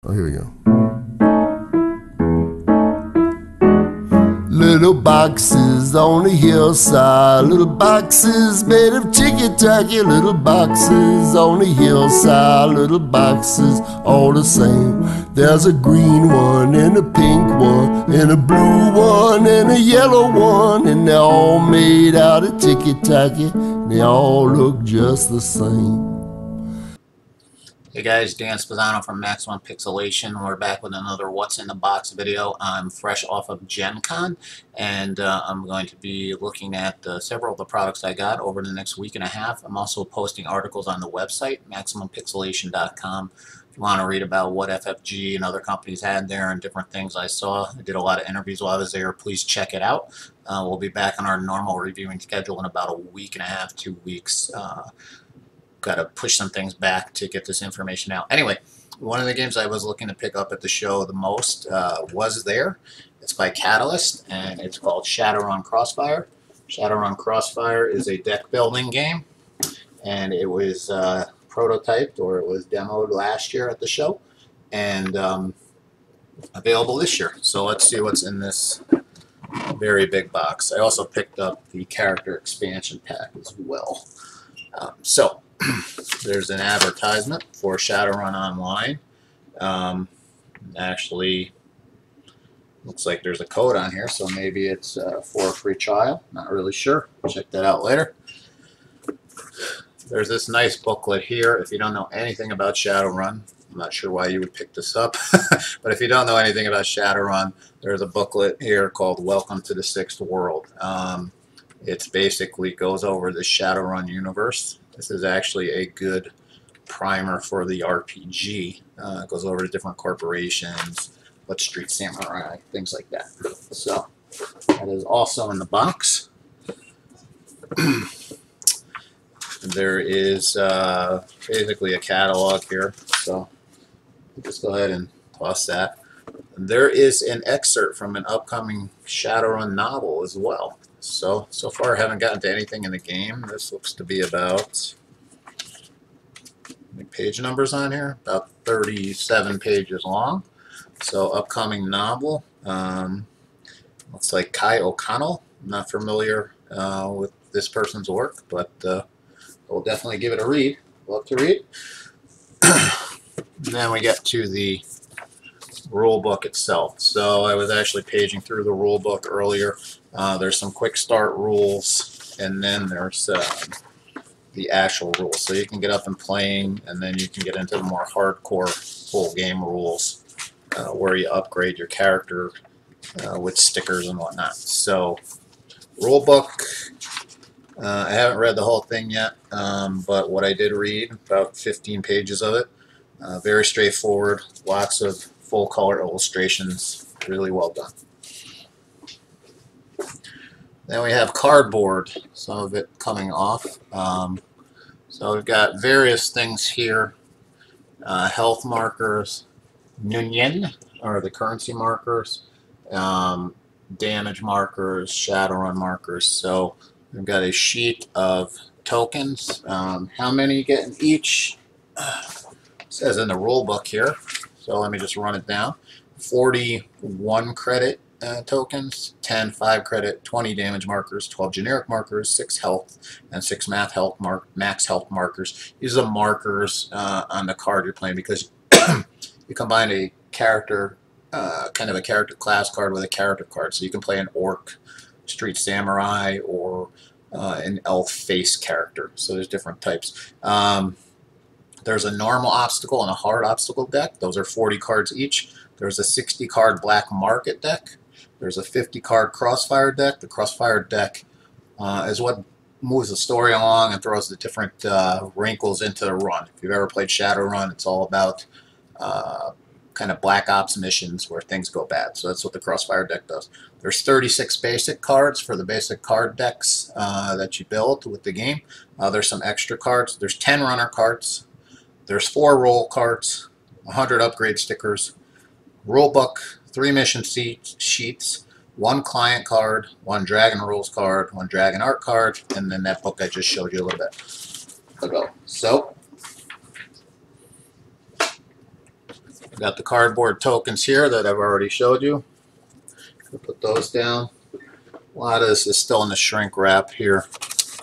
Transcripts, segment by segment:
Oh, here we go. Little boxes on the hillside, little boxes made of ticky-tacky, little boxes on the hillside, little boxes all the same. There's a green one and a pink one and a blue one and a yellow one, and they're all made out of ticky-tacky, and they all look just the same. Hey guys, Dan Spazzano from Maximum Pixelation. We're back with another What's in the Box video. I'm fresh off of Gen Con, and I'm going to be looking at several of the products I got over the next week and a half. I'm also posting articles on the website, MaximumPixelation.com. If you want to read about what FFG and other companies had there and different things I saw. I did a lot of interviews while I was there. Please check it out. We'll be back on our normal reviewing schedule in about a week and a half, 2 weeks. Got to push some things back to get this information out. Anyway, one of the games I was looking to pick up at the show the most was there. It's by Catalyst, and it's called ShadowRun Crossfire. ShadowRun Crossfire is a deck building game, and it was prototyped, or it was demoed last year at the show, and available this year. So let's see what's in this very big box. I also picked up the character expansion pack as well. So there's an advertisement for Shadowrun Online. Actually, looks like there's a code on here, so maybe it's for a free trial. Not really sure. Check that out later. There's this nice booklet here. If you don't know anything about Shadowrun, I'm not sure why you would pick this up, but if you don't know anything about Shadowrun, there's a booklet here called Welcome to the Sixth World. It basically goes over the Shadowrun universe. This is actually a good primer for the RPG. It goes over to different corporations, what Street Samurai, things like that. So that is also in the box. There is basically a catalog here, so just go ahead and toss that. There is an excerpt from an upcoming Shadowrun novel as well. So far I haven't gotten to anything in the game. This looks to be about, page numbers on here, about 37 pages long. So upcoming novel, looks like Kai O'Connell. I'm not familiar with this person's work, but we'll definitely give it a read. Love to read. Then we get to the rule book itself. So I was actually paging through the rule book earlier. There's some quick start rules, and then there's the actual rules. So you can get up and playing, and then you can get into the more hardcore full game rules where you upgrade your character with stickers and whatnot. So rule book, I haven't read the whole thing yet, but what I did read, about 15 pages of it, very straightforward, lots of full color illustrations, really well done. Then we have cardboard, some of it coming off. So we've got various things here. Health markers, Nunyen, or the currency markers, damage markers, Shadowrun markers. So we've got a sheet of tokens. How many you get in each? It says in the rule book here. So let me just run it down. 41 credit tokens, 10 5 credit, 20 damage markers, 12 generic markers, 6 health, and 6 max health markers. These are the markers on the card you're playing, because you combine a character, kind of a character class card with a character card. So you can play an orc, street samurai, or an elf face character. So there's different types. There's a normal obstacle and a hard obstacle deck. Those are 40 cards each. There's a 60 card black market deck. There's a 50 card crossfire deck. The crossfire deck is what moves the story along and throws the different wrinkles into the run. If you've ever played Shadowrun, it's all about kind of black ops missions where things go bad. So that's what the crossfire deck does. There's 36 basic cards for the basic card decks that you build with the game. There's some extra cards. There's 10 runner cards. There's 4 roll cards, 100 upgrade stickers, rulebook, 3 mission sheets, 1 client card, 1 Dragon Rules card, 1 Dragon Art card, and then that book I just showed you a little bit ago. So I've got the cardboard tokens here that I've already showed you. I'll put those down. A lot of this is still in the shrink wrap here.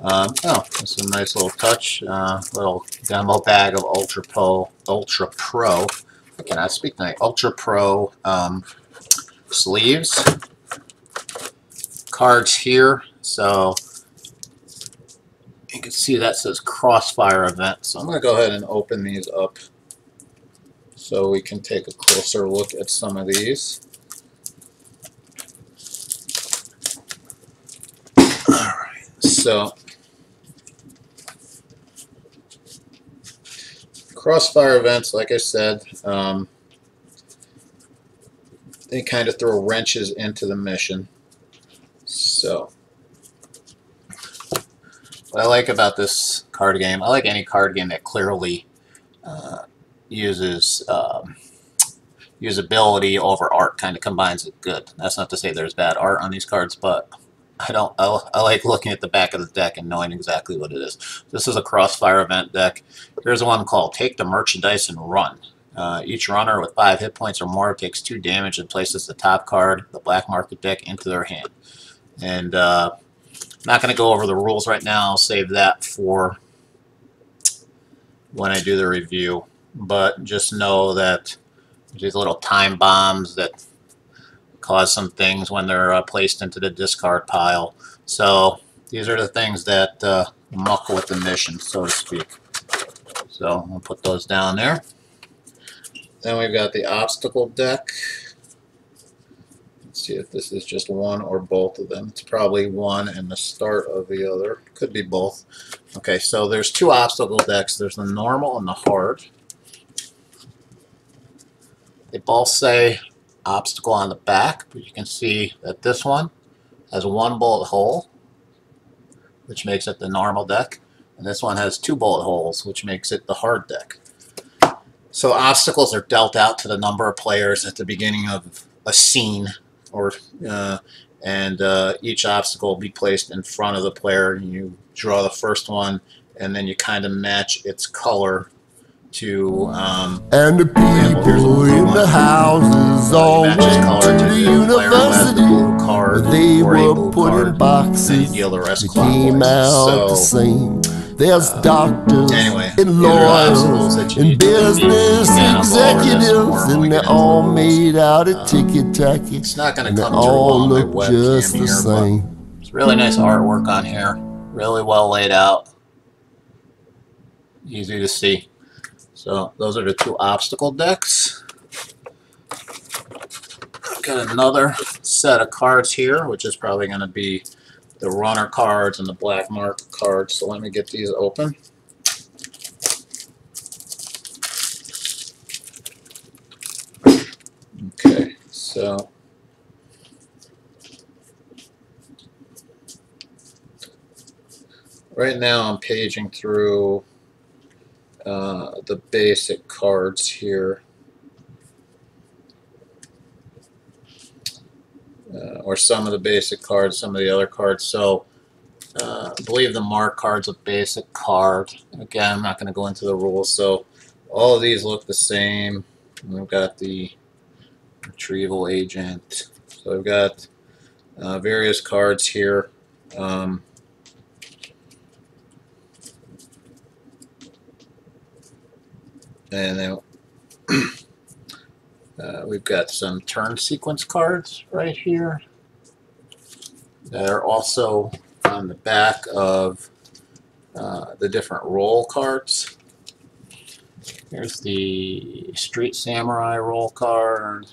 Oh, this is a nice little touch. Little demo bag of Ultra Pro. I cannot speak tonight. Ultra Pro sleeves. Cards here. So you can see that says Crossfire event. So I'm going to go ahead and open these up so we can take a closer look at some of these. Alright, so Crossfire events, like I said, they kind of throw wrenches into the mission. So what I like about this card game, I like any card game that clearly uses usability over art, kind of combines it good. That's not to say there's bad art on these cards, but I like looking at the back of the deck and knowing exactly what it is. This is a Crossfire event deck. Here's one called Take the Merchandise and Run. Each runner with 5 hit points or more takes 2 damage and places the top card, the black market deck, into their hand. And I'm not going to go over the rules right now. I'll save that for when I do the review. But just know that these little time bombs that cause some things when they're placed into the discard pile. So these are the things that muck with the mission, so to speak. So I'll put those down there. Then we've got the obstacle deck. Let's see if this is just one or both of them. It's probably one and the start of the other. Could be both. Okay, so there's 2 obstacle decks. There's the normal and the hard. They both say obstacle on the back, but you can see that this one has 1 bullet hole, which makes it the normal deck, and this one has 2 bullet holes, which makes it the hard deck. So obstacles are dealt out to the number of players at the beginning of a scene, or each obstacle will be placed in front of the player. You draw the first one, and then you kind of match its color to and the people in the houses all went to the university. They were put in boxes. They came out the same. There's doctors and lawyers and business executives, and they're all made out of ticky-tacky. It's not going and to they come through all on my look webcam just the here, same. It's really nice artwork on here. Really well laid out. Easy to see. So those are the 2 obstacle decks. I've got another set of cards here, which is probably going to be the runner cards and the black mark cards. So let me get these open. Okay, so right now I'm paging through the basic cards here, or some of the basic cards, some of the other cards. So I believe the mark card's a basic card. Again, I'm not going to go into the rules. So all of these look the same. We've got the retrieval agent. So we've got various cards here. And then we've got some turn sequence cards right here that are also on the back of the different roll cards. Here's the Street Samurai roll card,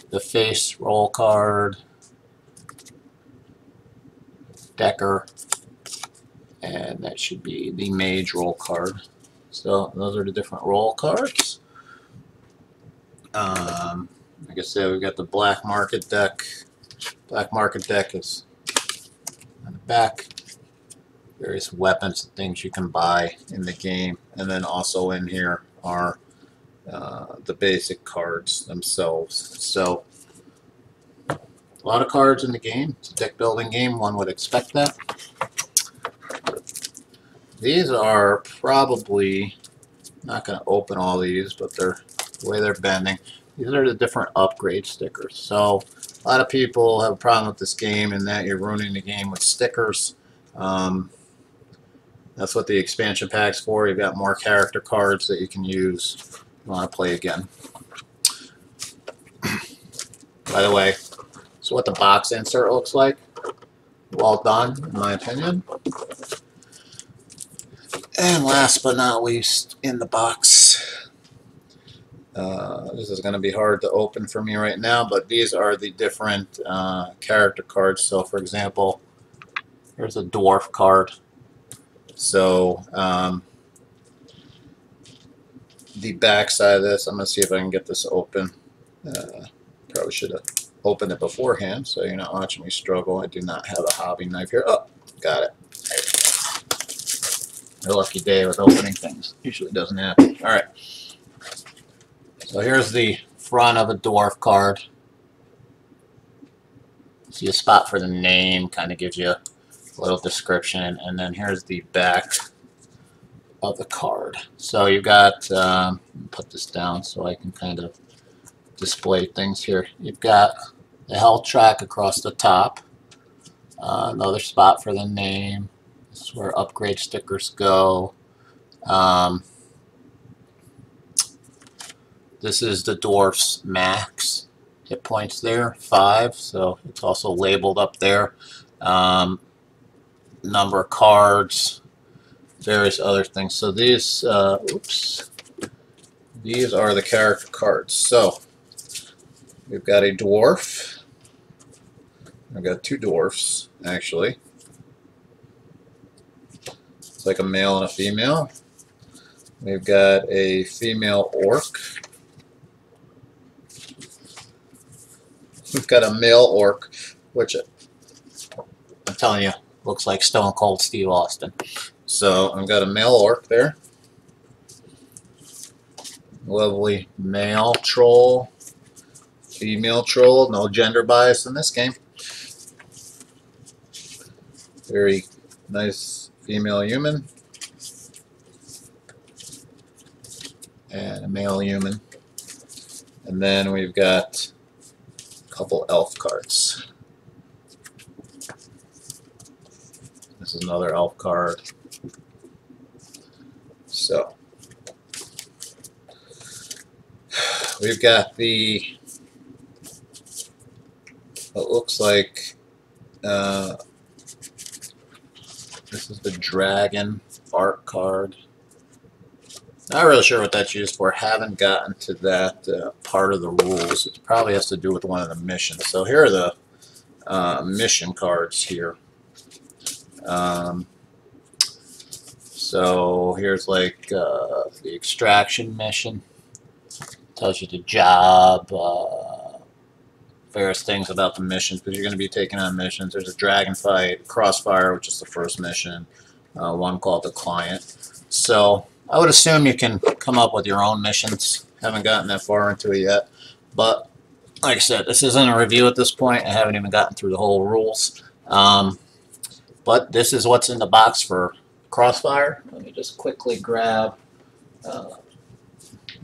the Face roll card, Decker, and that should be the Mage roll card. So those are the different roll cards. Like I said, we've got the black market deck. Black market deck is on the back. Various weapons and things you can buy in the game. And then also in here are the basic cards themselves. So a lot of cards in the game. It's a deck building game. One would expect that. These are probably, not going to open all these, but they're the way they're bending. These are the different upgrade stickers. So a lot of people have a problem with this game in that you're ruining the game with stickers. That's what the expansion pack's for. You've got more character cards that you can use if you want to play again. By the way, so what the box insert looks like. Well done, in my opinion. And last but not least, in the box, this is going to be hard to open for me right now, but these are the different character cards. So, for example, here's a dwarf card. So, the back side of this, I'm going to see if I can get this open. Probably should have opened it beforehand, so you're not watching me struggle. I do not have a hobby knife here. Oh, got it. A lucky day with opening things. Usually doesn't happen. Alright. So here's the front of a dwarf card. See a spot for the name, kind of gives you a little description. And then here's the back of the card. So you got, put this down so I can kind of display things here. You've got the health track across the top. Another spot for the name. This is where upgrade stickers go. This is the dwarf's max hit points there, 5. So it's also labeled up there. Number of cards, various other things. So these, these are the character cards. So we've got a dwarf. I've got 2 dwarfs, actually. It's like a male and a female. We've got a female orc. We've got a male orc, which I'm telling you, looks like Stone Cold Steve Austin. So I've got a male orc there. Lovely male troll. Female troll. No gender bias in this game. Very nice female human. And a male human. And then we've got a couple elf cards. This is another elf card. So we've got the, what looks like, this is the dragon art card. Not really sure what that's used for. Haven't gotten to that part of the rules. It probably has to do with one of the missions. So here are the mission cards here. So here's like the extraction mission. Tells you the job, various things about the missions, but you're going to be taking on missions. There's a dragon fight, Crossfire, which is the first mission, one called the Client. So I would assume you can come up with your own missions. Haven't gotten that far into it yet, but like I said, this isn't a review at this point. I haven't even gotten through the whole rules. But this is what's in the box for Crossfire. Let me just quickly grab the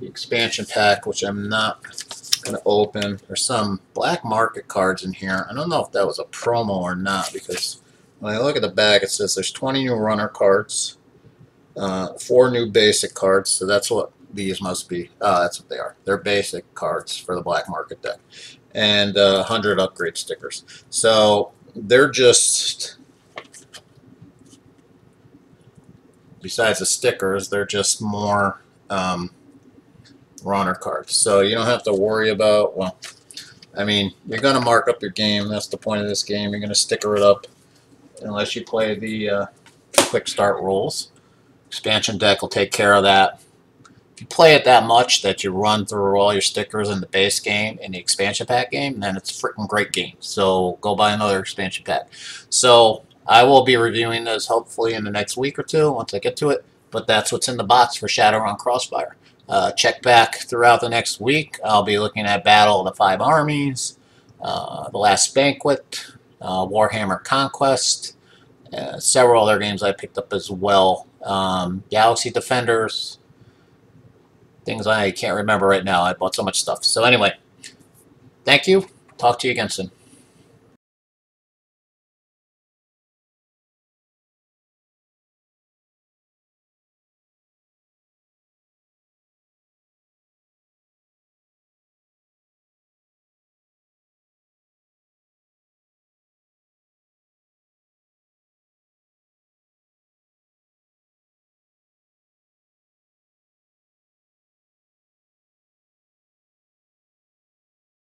expansion pack, which I'm not going to open. There's some black market cards in here. I don't know if that was a promo or not, because when I look at the back, it says there's 20 new runner cards, 4 new basic cards, so that's what these must be. That's what they are. They're basic cards for the black market deck. And 100 upgrade stickers. So they're just, besides the stickers, they're just more runner cards. So you don't have to worry about, well, I mean, you're going to mark up your game. That's the point of this game. You're going to sticker it up unless you play the quick start rules. Expansion deck will take care of that. If you play it that much that you run through all your stickers in the base game and the expansion pack game, then it's a freaking great game. So go buy another expansion pack. So I will be reviewing this hopefully in the next week or two once I get to it. But that's what's in the box for ShadowRun Crossfire. Check back throughout the next week. I'll be looking at Battle of the 5 Armies, The Last Banquet, Warhammer Conquest, several other games I picked up as well. Galaxy Defenders, things I can't remember right now. I bought so much stuff. So anyway, thank you. Talk to you again soon.